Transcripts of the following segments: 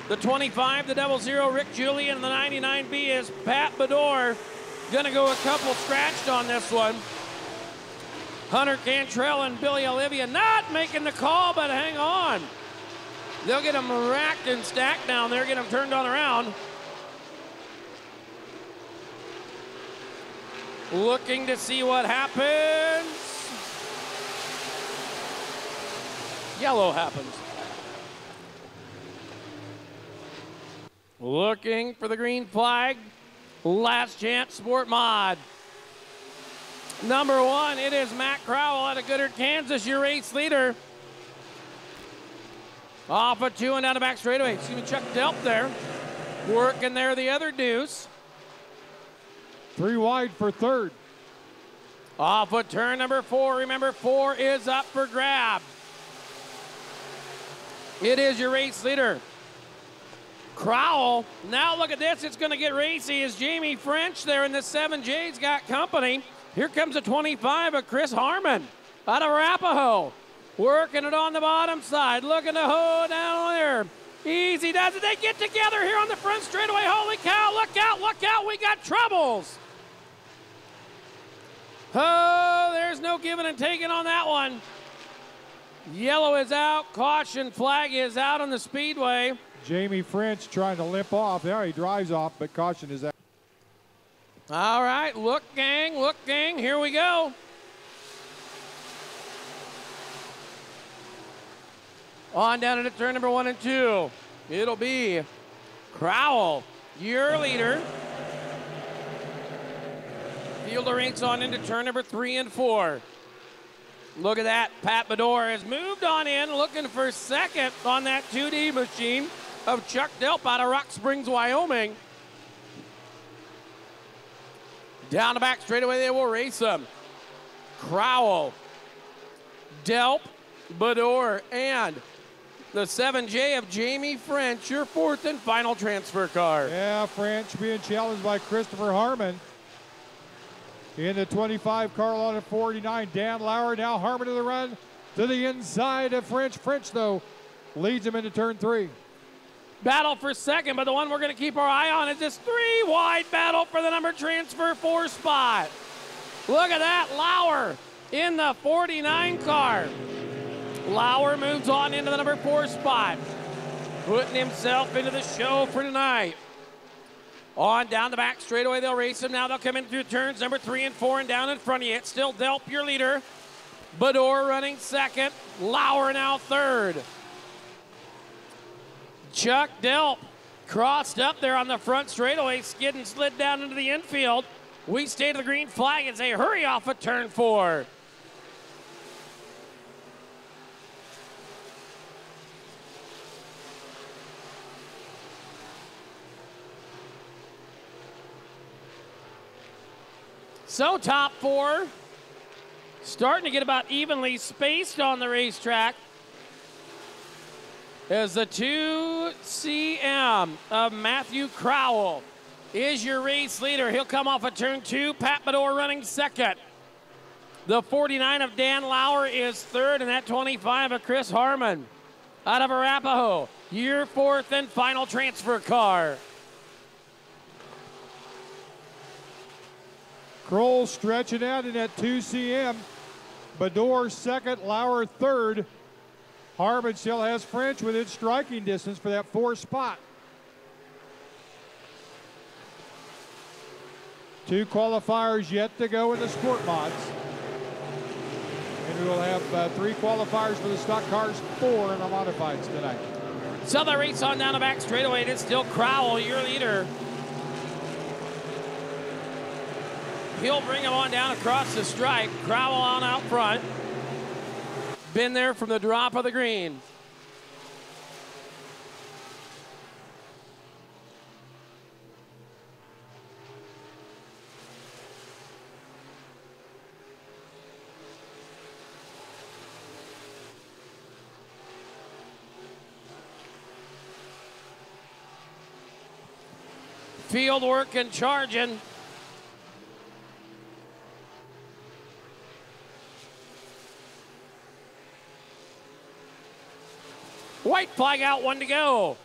The 25, the 00, Rick Julian, and the 99B is Pat Bedore. Gonna go a couple scratched on this one. Hunter Cantrell and Billy Olivia not making the call, but hang on. They'll get them racked and stacked down there, get them turned on around. Looking to see what happens. Yellow happens. Looking for the green flag. Last chance, Sport Mod. Number 1, it is Matt Crowell out of Goodard, Kansas, your race leader. Off a 2 and down the back straightaway. See me Chuck Delp there. Working there the other deuce. 3 wide for third. Off of turn number 4. Remember, 4 is up for grab. It is your race leader. Crowell. Now look at this. It's going to get racy as Jamie French there in the 7J's got company. Here comes a 25 of Chris Harmon out of Arapahoe. Working it on the bottom side. Looking to hoe down there. Easy does it. They get together here on the front straightaway. Holy cow. Look out. Look out. We got troubles. Oh, there's no giving and taking on that one. Yellow is out. Caution flag is out on the Speedway. Jamie French trying to limp off. There he drives off, but caution is out. All right, look, gang, here we go. On down into turn number 1 and 2. It'll be Crowell, your leader. Field of ranks on into turn number 3 and 4. Look at that. Pat Bedore has moved on in, looking for second on that 2D machine of Chuck Delp out of Rock Springs, Wyoming. Down the back straightaway, they will race them. Crowell, Delp, Bedore, and the 7J of Jamie French, your 4th and final transfer car. Yeah, French being challenged by Christopher Harmon. In the 25, Carl on at 49. Dan Lauer, now Harmon to the run to the inside of French. French, though, leads him into turn 3. Battle for second, but the one we're going to keep our eye on is this 3-wide battle for the number transfer 4 spot. Look at that, Lauer in the 49 car. Lauer moves on into the number 4 spot, putting himself into the show for tonight. On down the back straightaway, they'll race him now. They'll come in through turns number 3 and 4 and down in front of you. It's still Delp, your leader. Bedore running second. Lauer now third. Chuck Delp crossed up there on the front straightaway, skid and slid down into the infield. We stay to the green flag and say hurry off of turn 4. So top 4 starting to get about evenly spaced on the racetrack as the 2CM of Matthew Crowell is your race leader. He'll come off of turn 2. Pat Bedore running second. The 49 of Dan Lauer is third, and that 25 of Chris Harmon out of Arapahoe, your 4th and final transfer car. Kroll stretching out in that 2CM. Bedore second, Lauer third. Harmon still has French within striking distance for that 4 spot. 2 qualifiers yet to go in the sport mods. And we will have 3 qualifiers for the stock cars, 4 in our modifieds tonight. So the race on down the back straightaway. It is still Crowell, your leader. He'll bring him on down across the stripe. Crowell on out front. Been there from the drop of the green. Field work and charging. White flag out, 1 to go.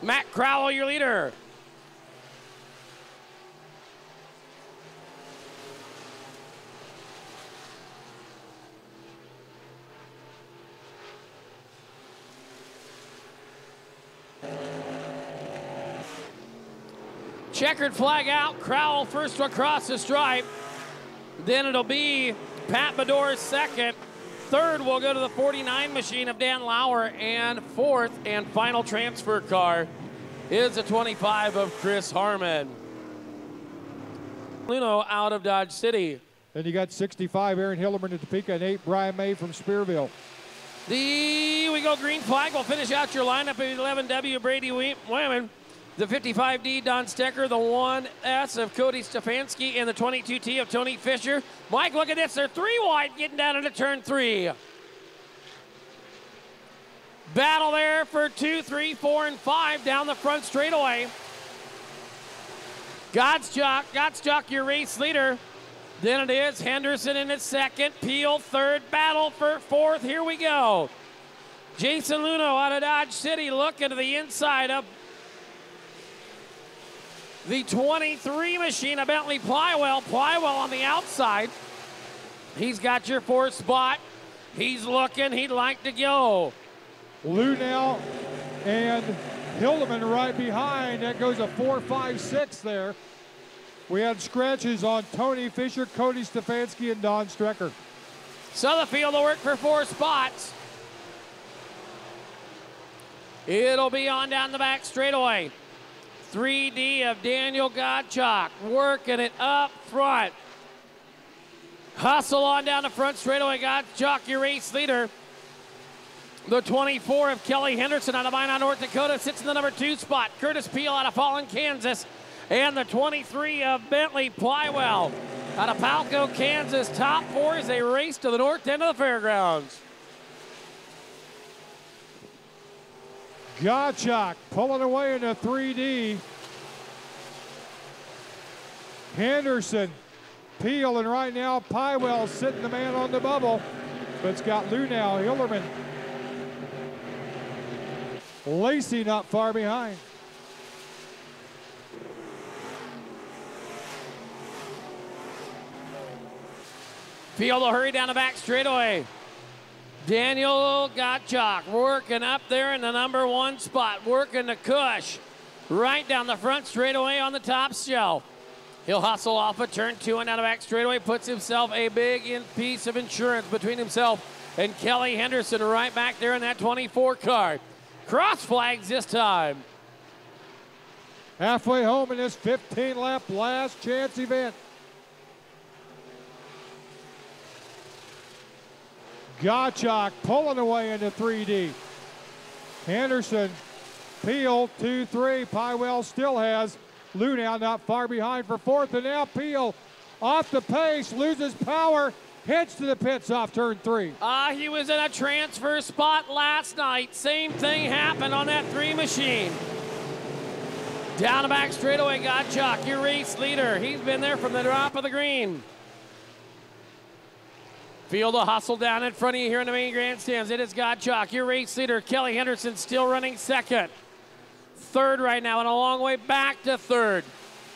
Matt Crowell, your leader. Checkered flag out, Crowell first to across the stripe. Then it'll be Pat Bedore second. Third will go to the 49 machine of Dan Lauer, and fourth and final transfer car is the 25 of Chris Harmon. Luno out of Dodge City. Then you got 65, Aaron Hillerman at Topeka, and 8, Brian May from Spearville. We go green flag. We'll finish out your lineup at 11W, Brady Wayman. The 55D, Don Stecker. The 1S of Cody Stefanski. And the 22T of Tony Fisher. Mike, look at this. They're 3 wide getting down into turn 3. Battle there for 2, 3, 4, and 5 down the front straightaway. Gottschalk, your race leader. Then it is Henderson in its second. Peel third. Battle for fourth. Here we go. Jason Luno out of Dodge City looking to the inside of the 23 machine of Bentley Plywell. Plywell on the outside. He's got your 4th spot. He's looking. He'd like to go. Lunau and Hildeman right behind. That goes a 4, 5, 6 there. We had scratches on Tony Fisher, Cody Stefanski, and Don Strecker. Sutherfield will work for 4 spots. It'll be on down the back straightaway. 3D of Daniel Gottschalk working it up front. Hustle on down the front straightaway. Gottschalk, your race leader. The 24 of Kelly Henderson out of Minot, North Dakota, sits in the number 2 spot. Curtis Peel out of Fallen, Kansas. And the 23 of Bentley Plywell out of Palco, Kansas. Top 4 as they race to the north end of the fairgrounds. Gottschalk pulling away into 3D. Henderson, Peel, and right now Plywell sitting the man on the bubble. But it's got Lunau, Hillerman, Lacey not far behind. Field will hurry down the back straightaway. Daniel Gottschalk working up there in the number 1 spot, working the Cush right down the front straightaway on the top shelf. He'll hustle off a turn 2 and down the back straightaway, puts himself a big piece of insurance between himself and Kelly Henderson right back there in that 24 car. Cross flags this time. Halfway home in this 15-lap last chance event. Gottschalk pulling away into 3D. Henderson, Peel, 2-3. Plywell still has Lunau not far behind for 4th. And now Peel off the pace, loses power, heads to the pits off turn 3. He was in a transfer spot last night. Same thing happened on that 3 machine. Down the back straightaway, Gottschalk, your race leader. He's been there from the drop of the green. Field a hustle down in front of you here in the main grandstands. It is Gottschalk, your race leader. Kelly Henderson still running second. Third right now, and a long way back to third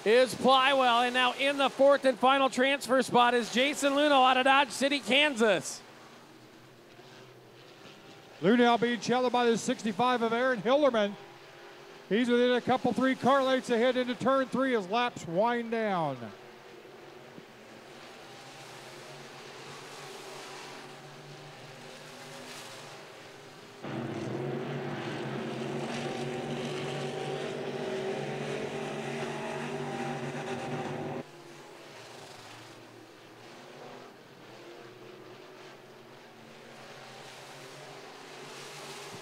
is Plywell. And now in the 4th and final transfer spot is Jason Luno out of Dodge City, Kansas. Lunau being challenged by the 65 of Aaron Hilderman. He's within a couple 3 car lengths ahead into turn 3 as laps wind down.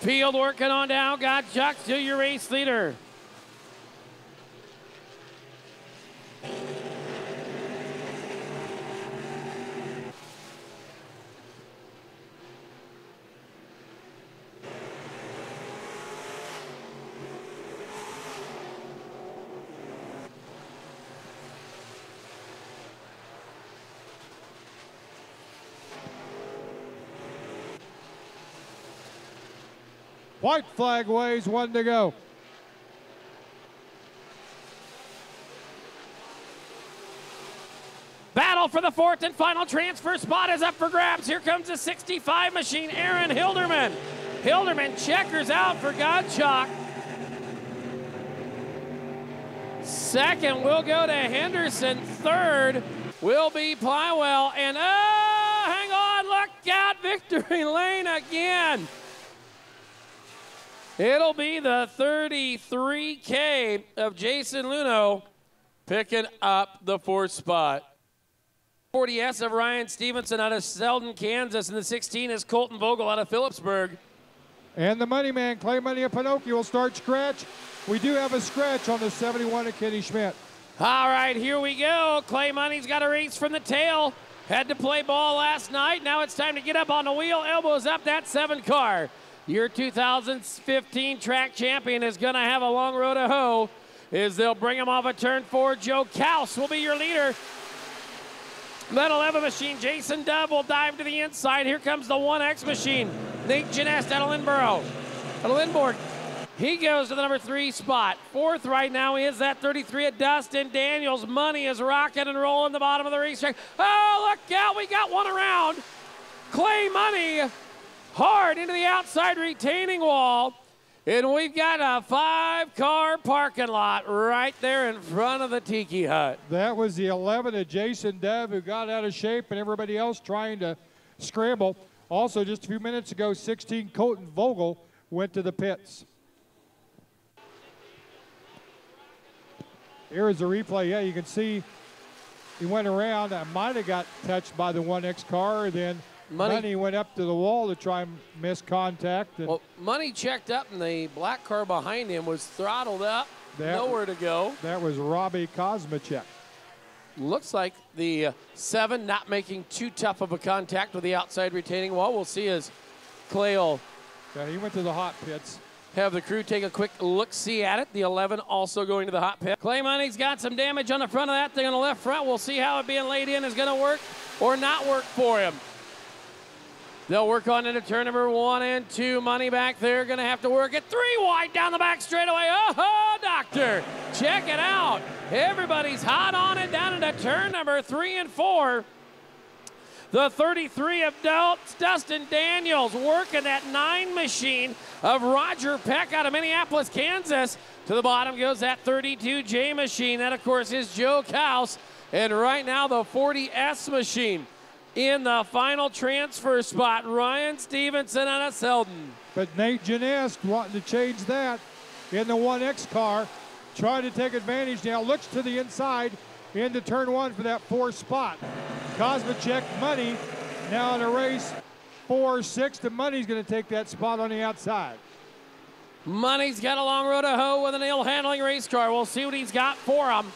Field working on down. Gottschalk still your race leader. White flag waves, 1 to go. Battle for the 4th and final transfer spot is up for grabs. Here comes the 65 machine, Aaron Hilderman. Hilderman checkers out for Gottschalk. Second will go to Henderson. Third will be Plywell. And hang on, look out, victory lane again. It'll be the 33K of Jason Luno picking up the 4th spot. 40S of Ryan Stevenson out of Selden, Kansas, and the 16 is Colton Vogel out of Phillipsburg. And the money man, Clay Money of Pinocchio, will start scratch. We do have a scratch on the 71 of Kenny Schmidt. All right, here we go. Clay Money's got a race from the tail. Had to play ball last night. Now it's time to get up on the wheel. Elbows up that 7 car. Your 2015 track champion is going to have a long road to hoe as they'll bring him off a turn 4. Joe Kaus will be your leader. That 11 machine, Jason Dove, will dive to the inside. Here comes the 1X machine. Nate Genest out of Lindborg. He goes to the number 3 spot. 4th right now is that 33 of Dustin Daniels. Money is rocking and rolling the bottom of the racetrack. Oh, look out, we got one around. Clay Money hard into the outside retaining wall. And we've got a 5-car parking lot right there in front of the Tiki Hut. That was the 11 of Jason Dev, who got out of shape, and everybody else trying to scramble. Also, just a few minutes ago, 16 Colton Vogel went to the pits. Here is the replay. Yeah, you can see he went around. I might have got touched by the 1X car, then Money went up to the wall to try and miss contact. Well, Money checked up, and the black car behind him was throttled up, nowhere to go. That was Robbie Kosmachek. Looks like the 7 not making too tough of a contact with the outside retaining wall. We'll see as Clay will he went to the hot pits. Have the crew take a quick look-see at it. The 11 also going to the hot pit. Clay Money's got some damage on the front of that thing on the left front. We'll see how it being laid in is going to work or not work for him. They'll work on into turn number 1 and 2. Money back there, going to have to work it 3 wide down the back straightaway. Oh, doctor, check it out. Everybody's hot on it down into turn number 3 and 4. The 33 of Dustin Daniels working that 9 machine of Roger Peck out of Minneapolis, Kansas. To the bottom goes that 32J machine. That, of course, is Joe Kaus. And right now, the 40S machine in the final transfer spot, Ryan Stevenson out of Selden. But Nate Genest wanting to change that in the 1X car, trying to take advantage now, looks to the inside into turn 1 for that 4th spot. Kosmachek, Money now in a race 4-6. The Money's going to take that spot on the outside. Money's got a long road to hoe with an ill-handling race car. We'll see what he's got for him.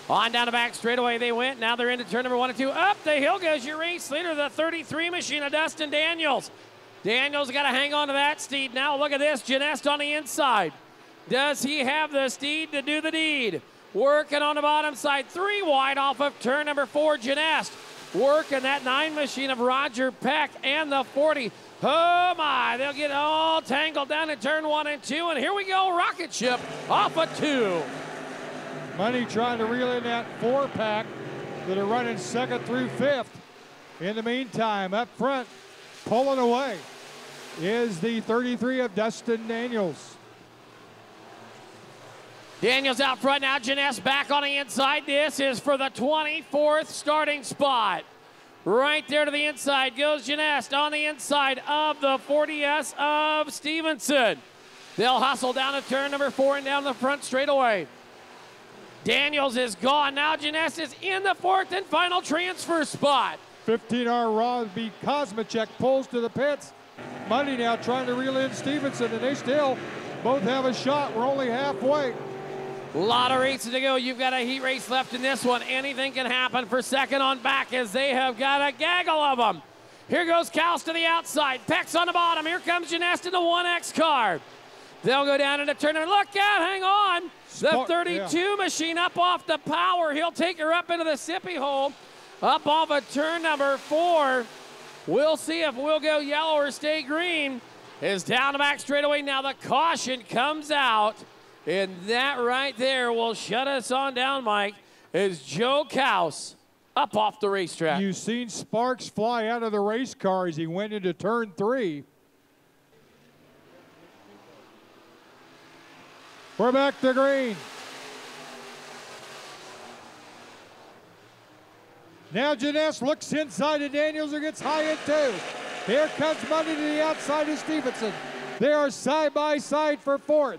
On down the back straightaway they went. Now they're into turn number 1 and 2. Up the hill goes your race leader, the 33 machine of Dustin Daniels. Daniels got to hang on to that steed. Now look at this, Genest on the inside. Does he have the steed to do the deed? Working on the bottom side, 3 wide off of turn number 4, Genest. Working that 9 machine of Roger Peck and the 40. Oh my, they'll get all tangled down in turn 1 and 2. And here we go, rocket ship off of 2. Money trying to reel in that 4-pack that are running 2nd through 5th. In the meantime, up front, pulling away, is the 33 of Dustin Daniels. Daniels out front now, Genest back on the inside. This is for the 24th starting spot. Right there to the inside goes Genest on the inside of the 40S of Stevenson. They'll hustle down to turn number 4 and down the front straightaway. Daniels is gone. Now Genest is in the 4th and final transfer spot. 15R Raw B. Kosmachek pulls to the pits. Money now trying to reel in Stevenson, and they still both have a shot. We're only halfway. A lot of races to go. You've got a heat race left in this one. Anything can happen for second on back as they have got a gaggle of them. Here goes Kaus to the outside. Peck's on the bottom. Here comes Genest in the 1X car. They'll go down into turn. Look out, hang on. The 32 machine up off the power. He'll take her up into the sippy hole. Up off of turn number 4. We'll see if we'll go yellow or stay green. is down the back straightaway. Now the caution comes out, and that right there will shut us on down, Mike, is Joe Kaus up off the racetrack. You've seen sparks fly out of the race car as he went into turn 3. We're back to green. Now Janess looks inside of Daniels, who gets high in 2. Here comes Money to the outside of Stevenson. They are side by side for 4th.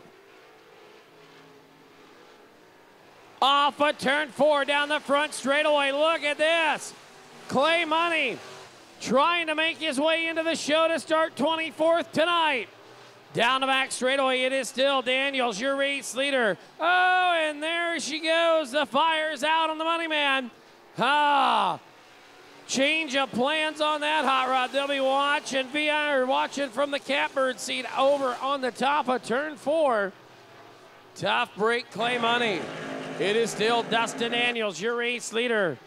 Off of turn 4 down the front straightaway. Look at this. Clay Money trying to make his way into the show to start 24th tonight. Down the back straightaway, it is still Daniels, your race leader. Oh, and there she goes. The fire's out on the Money Man. Change of plans on that hot rod. They'll be watching watching from the catbird seat over on the top of turn 4. Tough break, Clay Money. It is still Dustin Daniels, your race leader.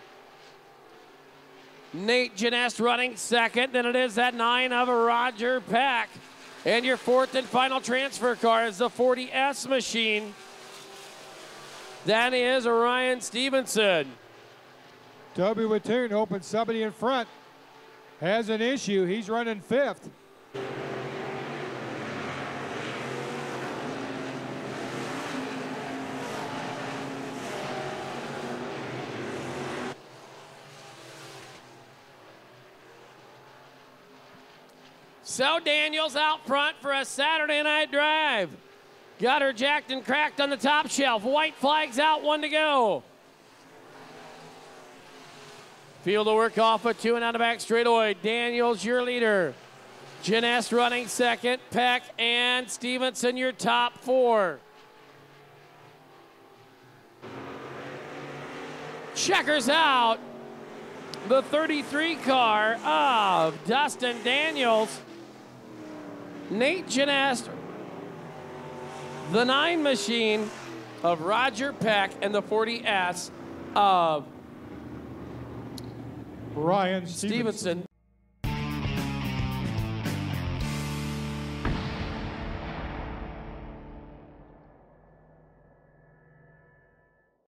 Nate Janess running second. Then it is that 9 of Roger Peck. And your 4th and final transfer car is the 40S machine. That is Ryan Stevenson. Toby Wattoon hoping somebody in front has an issue. He's running 5th. So Daniels out front for a Saturday night drive. Got her jacked and cracked on the top shelf. White flags out, 1 to go. Field of work off of 2 and out the back straightaway. Daniels, your leader. Janess running second. Peck and Stevenson, your top 4. Checkers out. The 33 car of Dustin Daniels. Nate Janess, the 9 machine of Roger Peck, and the 40S of Ryan Stevenson.